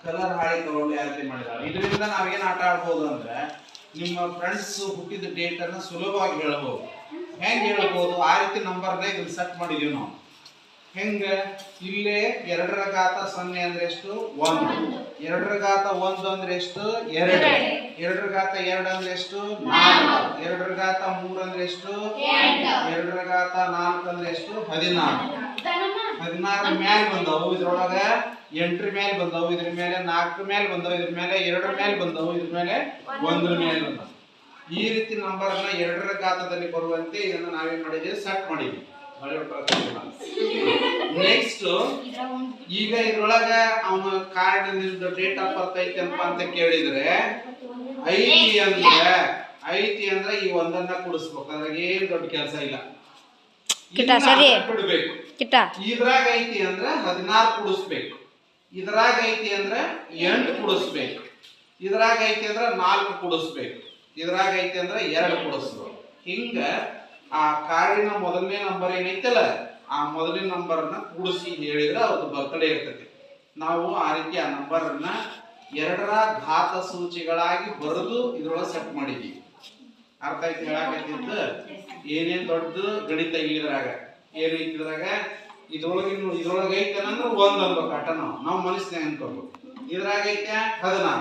Colour ಹಾಳಿ ತಗೊಂಡು ಯಾವ ರೀತಿ ಮಾಡಿದ್ದಾರೆ. ಇದರಿಂದ ನಾವೇನು ಆಟ ಆಡ್ಬೋದು ಅಂದ್ರೆ ನಿಮ್ಮ ಫ್ರೆಂಡ್ಸ್ ಹುಟ್ಟಿದ ಡೇಟ್ ಅನ್ನ ಸುಲಭವಾಗಿ ಹೇಳ್ಬೋದು. ಹೆಂಗೆ ಹೇಳ್ಬೋದು? ಆ ರೀತಿ ನಂಬರ್ನ ಇದನ್ನ ಸೆಟ್ ಮಾಡಿದೀವಿ ನಾವು. ಹೆಂಗ? ಇಲ್ಲೇ 2 ರ ಘಾತ 0 ಅಂದ್ರೆ ಎಷ್ಟು? 1. 2 ರ ಘಾತ 1 ಅಂದ್ರೆ ಎಷ್ಟು? 2. 2 ರ ಘಾತ 2 ಅಂದ್ರೆ ಎಷ್ಟು? 4. 2 ರ ಘಾತ 3 ಅಂದ್ರೆ ಎಷ್ಟು? 2 ರ ಘಾತ 4 ಅಂದ್ರೆ ಎಷ್ಟು? 16. 16 ಮ್ಯಾಲೆ ಬಂದವು, ಇದ್ರೊಳಗ 8 ರ ಮೇಲೆ ಬಂದವು, ಇದ್ರ ಮೇಲೆ 4 ಮೇಲೆ ಬಂದವು, ಇದ್ರ ಮೇಲೆ 2 ಮೇಲೆ ಬಂದವು, ಇದ್ರ ಮೇಲೆ 1 ಮೇಲೆ ಬಂದವು. ಈ ರೀತಿ ನಂಬರ್ನ 2 ರ ಘಾತದಲ್ಲಿ ಬರುವಂತೆ ಇದನ್ನ ನಾವೇನ್ ಮಾಡಿದ್ವಿ? ಸೆಟ್ ಮಾಡಿದ್ವಿ. ನೆಕ್ಸ್ಟ್ ಈಗ ಇದ್ರೊಳಗ ಅವನ ಕಾರ್ಡ್ ಡೇಟ್ ಆಫ್ ಬರ್ತ್ ಐತೆನಪ್ಪ ಅಂತ ಕೇಳಿದ್ರೆ ಐತಿ ಅಂದ್ರೆ ಈ ಒಂದನ್ನ ಕೂಡಿಸ್ಬೇಕು. ಅದ್ರಾಗ ಏನ್ ದೊಡ್ಡ ಕೆಲಸ ಇಲ್ಲ. ಬಿಡ್ಬೇಕು. ಇದ್ರಾಗ ಐತಿ ಅಂದ್ರೆ 16 ಕೂಡಿಸ್ಬೇಕು. ಇದ್ರಾಗ ಐತಿ ಅಂದ್ರೆ 8 ಕೂಡಿಸ್ಬೇಕು. ಇದ್ರಾಗ ಐತಿ ಅಂದ್ರೆ 4 ಕೂಡಿಸ್ಬೇಕು. ಇದ್ರಾಗ ಐತಿ ಅಂದ್ರೆ 2 ಕೂಡಿಸ್ಬೇಕು. ಹಿಂಗ ಆ ಕಾರ್ಡಿನ ಮೊದಲನೇ ನಂಬರ್ ಏನೈತಲ್ಲ ಆ ಮೊದಲನೇ ನಂಬರ್ ಅನ್ನ ಕೂಡಿಸಿ ಹೇಳಿದ್ರೆ ಅವ್ರದ್ದು ಬರ್ತ್ಡೇ ಇರ್ತದೆ. ನಾವು ಆ ರೀತಿ ಆ ನಂಬರ್ ಅನ್ನ 2 ರ ಘಾತ ಸೂಚಿಗಳಾಗಿ ಬರೆದು ಇದ್ರೊಳಗೆ ಸೆಟ್ ಮಾಡಿದೀವಿ. ಅರ್ಥ ಆಯ್ತು ಹೇಳಾಕತ್ತಿದ್ದು? ಏನೇನ್ ದೊಡ್ಡ ಗಣಿತ ಇದ್ರಾಗ ಏನೈತಿ? ಇದ್ರಾಗ ಇದ್ರೊಳಗೆ ಐತೆ ಅಂದ್ರೆ 1 ಅನ್ಬೇಕು ಅಟ ನಾವು ಮನಸ್ಸಿನಾಗ ಅನ್ಕೋಬೇಕು. ಇದ್ರಾಗ ಐತೆ 16.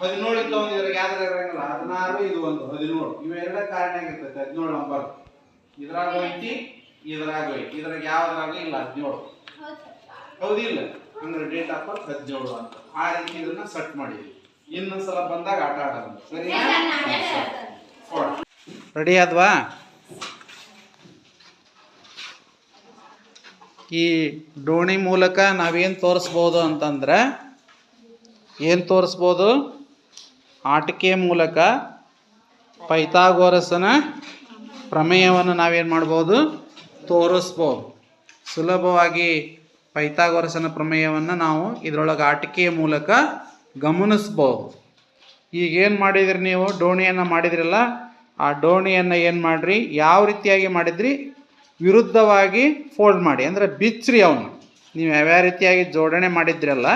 17 ಇತ್ತು ಒಂದು ಇದ್ರಾಗ ಯಾವ್ದಾರ ಇರಂಗಿಲ್ಲ. 16 ಇದು 1 17 ಇವೆರಡ ಕಾರಣ ಆಗಿರ್ತೈತೆ 17 ನಂಬರ್. ಇದ್ರಾಗ ಐತಿ ಇದ್ರಾಗ ಐತಿ. ಇದ್ರಾಗ ಯಾವ್ದ್ರಾಗ ಇಲ್ಲ 17. ಹೌದಿಲ್ಲ? ಅಂದ್ರೆ ಡೇಟ್ ಆಫ್ ಬರ್ತ್ 17 ಅಂತ ಆ ರೀತಿ ಇದನ್ನ ಸೆಟ್ ಮಾಡಿದ್ವಿ. ಇನ್ನೊಂದ್ಸಲ ಬಂದಾಗ ಆಟ ಆಡೋಣ. ಸರಿ? ರೆಡಿ ಆದ್ವಾ? ಈ ಡೋಣಿ ಮೂಲಕ ನಾವೇನ್ ತೋರಿಸ್ಬೋದು ಅಂತಂದ್ರೆ ಏನ್ ತೋರಿಸ್ಬೋದು? ಆಟಿಕೆ ಮೂಲಕ ಪೈಥಾಗೋರಸನ ಪ್ರಮೇಯವನ್ನು ನಾವೇನು ಮಾಡ್ಬೋದು? ತೋರಿಸ್ಬೋದು. ಸುಲಭವಾಗಿ ಪೈಥಾಗೋರಸನ ಪ್ರಮೇಯವನ್ನು ನಾವು ಇದರೊಳಗೆ ಆಟಿಕೆಯ ಮೂಲಕ ಗಮನಿಸ್ಬೋದು. ಈಗೇನು ಮಾಡಿದ್ರಿ ನೀವು? ಡೋಣಿಯನ್ನು ಮಾಡಿದ್ರಲ್ಲ, ಆ ಡೋಣಿಯನ್ನು ಏನು ಮಾಡಿರಿ? ಯಾವ ರೀತಿಯಾಗಿ ಮಾಡಿದ್ರಿ? ವಿರುದ್ಧವಾಗಿ ಫೋಲ್ಡ್ ಮಾಡಿ, ಅಂದರೆ ಬಿಚ್ಚ್ರಿ ಅವನು. ನೀವು ಯಾವ್ಯಾವ ರೀತಿಯಾಗಿ ಜೋಡಣೆ ಮಾಡಿದ್ರಲ್ಲ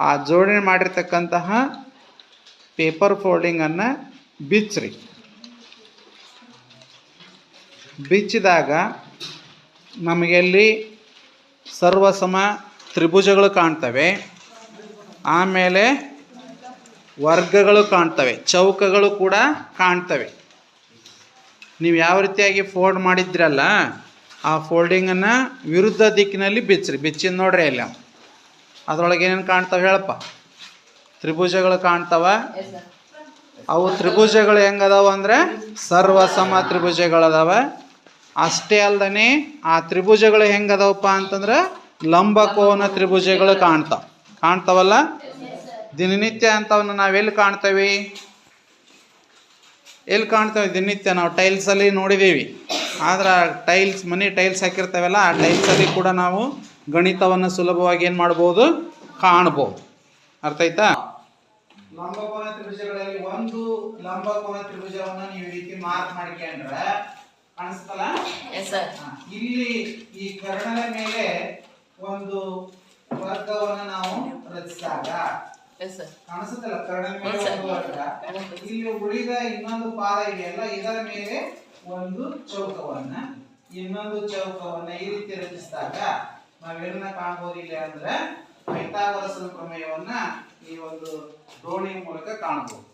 ಆ ಜೋಡಣೆ ಮಾಡಿರ್ತಕ್ಕಂತಹ ಪೇಪರ್ ಫೋಲ್ಡಿಂಗನ್ನು ಬಿಚ್ಚ್ರಿ. ಬಿಚ್ಚಿದಾಗ ನಮಗೆಲ್ಲಿ ಸರ್ವಸಮ ತ್ರಿಭುಜಗಳು ಕಾಣ್ತವೆ, ಆಮೇಲೆ ವರ್ಗಗಳು ಕಾಣ್ತವೆ, ಚೌಕಗಳು ಕೂಡ ಕಾಣ್ತವೆ. ನೀವು ಯಾವ ರೀತಿಯಾಗಿ ಫೋಲ್ಡ್ ಮಾಡಿದ್ರಲ್ಲ ಆ ಫೋಲ್ಡಿಂಗನ್ನು ವಿರುದ್ಧ ದಿಕ್ಕಿನಲ್ಲಿ ಬಿಚ್ಚ್ರಿ. ಬಿಚ್ಚಿನ ನೋಡ್ರಿ ಇಲ್ಲ ಅದರೊಳಗೆ ಏನೇನು ಕಾಣ್ತವೆ ಹೇಳಪ್ಪ? ತ್ರಿಭುಜಗಳು ಕಾಣ್ತವ. ಅವು ತ್ರಿಭುಜಗಳು ಹೆಂಗದಾವ ಅಂದರೆ ಸರ್ವಸಮ ತ್ರಿಭುಜಗಳದಾವ. ಅಷ್ಟೇ ಅಲ್ದೇ ಆ ತ್ರಿಭುಜಗಳು ಹೆಂಗದವಪ್ಪ ಅಂತಂದ್ರೆ ಲಂಬಕೋನ ತ್ರಿಭುಜಗಳು ಕಾಣ್ತಾವಲ್ಲ. ದಿನನಿತ್ಯ ಅಂತವನ್ನ ನಾವೆಲ್ಲಿ ಕಾಣ್ತೇವೆ? ಎಲ್ಲಿ ಕಾಣ್ತೇವೆ ದಿನನಿತ್ಯ? ನಾವು ಟೈಲ್ಸಲ್ಲಿ ನೋಡಿದ್ದೀವಿ. ಆದ್ರೆ ಮನೆ ಟೈಲ್ಸ್ ಹಾಕಿರ್ತೇವಲ್ಲ ಆ ಟೈಲ್ಸಲ್ಲಿ ಕೂಡ ನಾವು ಗಣಿತವನ್ನು ಸುಲಭವಾಗಿ ಏನು ಮಾಡ್ಬೋದು? ಕಾಣ್ಬೋದು. ಅರ್ಥ ಆಯ್ತಾ? ಲಂಬಕೋನ ತ್ರಿಭುಜಗಳಲ್ಲಿ ಒಂದು ಲಂಬಕೋನ ತ್ರಿಭುಜವನ್ನು ನೀವು ಈ ರೀತಿ ಮಾರ್ಕ್ ಮಾಡಿಕೊಂಡ್ರೆ ಕಾಣಿಸ್ತಲ್ಲ? ಇಲ್ಲಿ ಈ ಕರ್ಣದ ಮೇಲೆ ಒಂದು ವರ್ಗವನ್ನು ನಾವು ರಚಿಸಿದಾಗ ಕಾಣಿಸುತ್ತಲ್ಲ? ಕರ್ಣದ ಮೇಲೆ ಒಂದು ವರ್ಗ, ಇಲ್ಲಿ ಉಳಿದ ಇನ್ನೊಂದು ಪಾದ ಇದೆಯಲ್ಲ ಇದರ ಮೇಲೆ ಒಂದು ಚೌಕವನ್ನ ಇನ್ನೊಂದು ಚೌಕವನ್ನ ಈ ರೀತಿ ರಚಿಸಿದಾಗ ನಾವೇನನ್ನ ಕಾಣಬಹುದಿಲ್ಲ ಅಂದ್ರೆ ಪೈಥಾಗೋರಸನ ಪ್ರಮೇಯವನ್ನ ಈ ಒಂದು ಡೋಣಿ ಮೂಲಕ ಕಾಣಬಹುದು.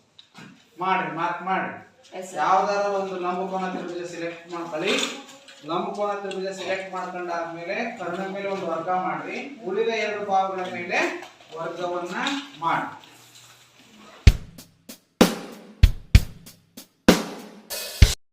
ಮಾಡ್ರಿ, ಮಾರ್ಕ್ ಮಾಡ್ರಿ. ಯಾವ್ದಾರ ಒಂದು ಲಂಬಕೋನ ತ್ರಿಭುಜ ಸೆಲೆಕ್ಟ್ ಮಾಡ್ಕೊಳ್ಳಿ. ಲಂಬಕೋನ ತ್ರಿಭುಜ ಸೆಲೆಕ್ಟ್ ಮಾಡ್ಕೊಂಡಾದ್ಮೇಲೆ ಕರ್ಣದ ಮೇಲೆ ಒಂದು ವರ್ಗ ಮಾಡ್ರಿ. ಉಳಿದ 2 ಭಾಗಗಳ ಮೇಲೆ ವರ್ಗವನ್ನ ಮಾಡಿ.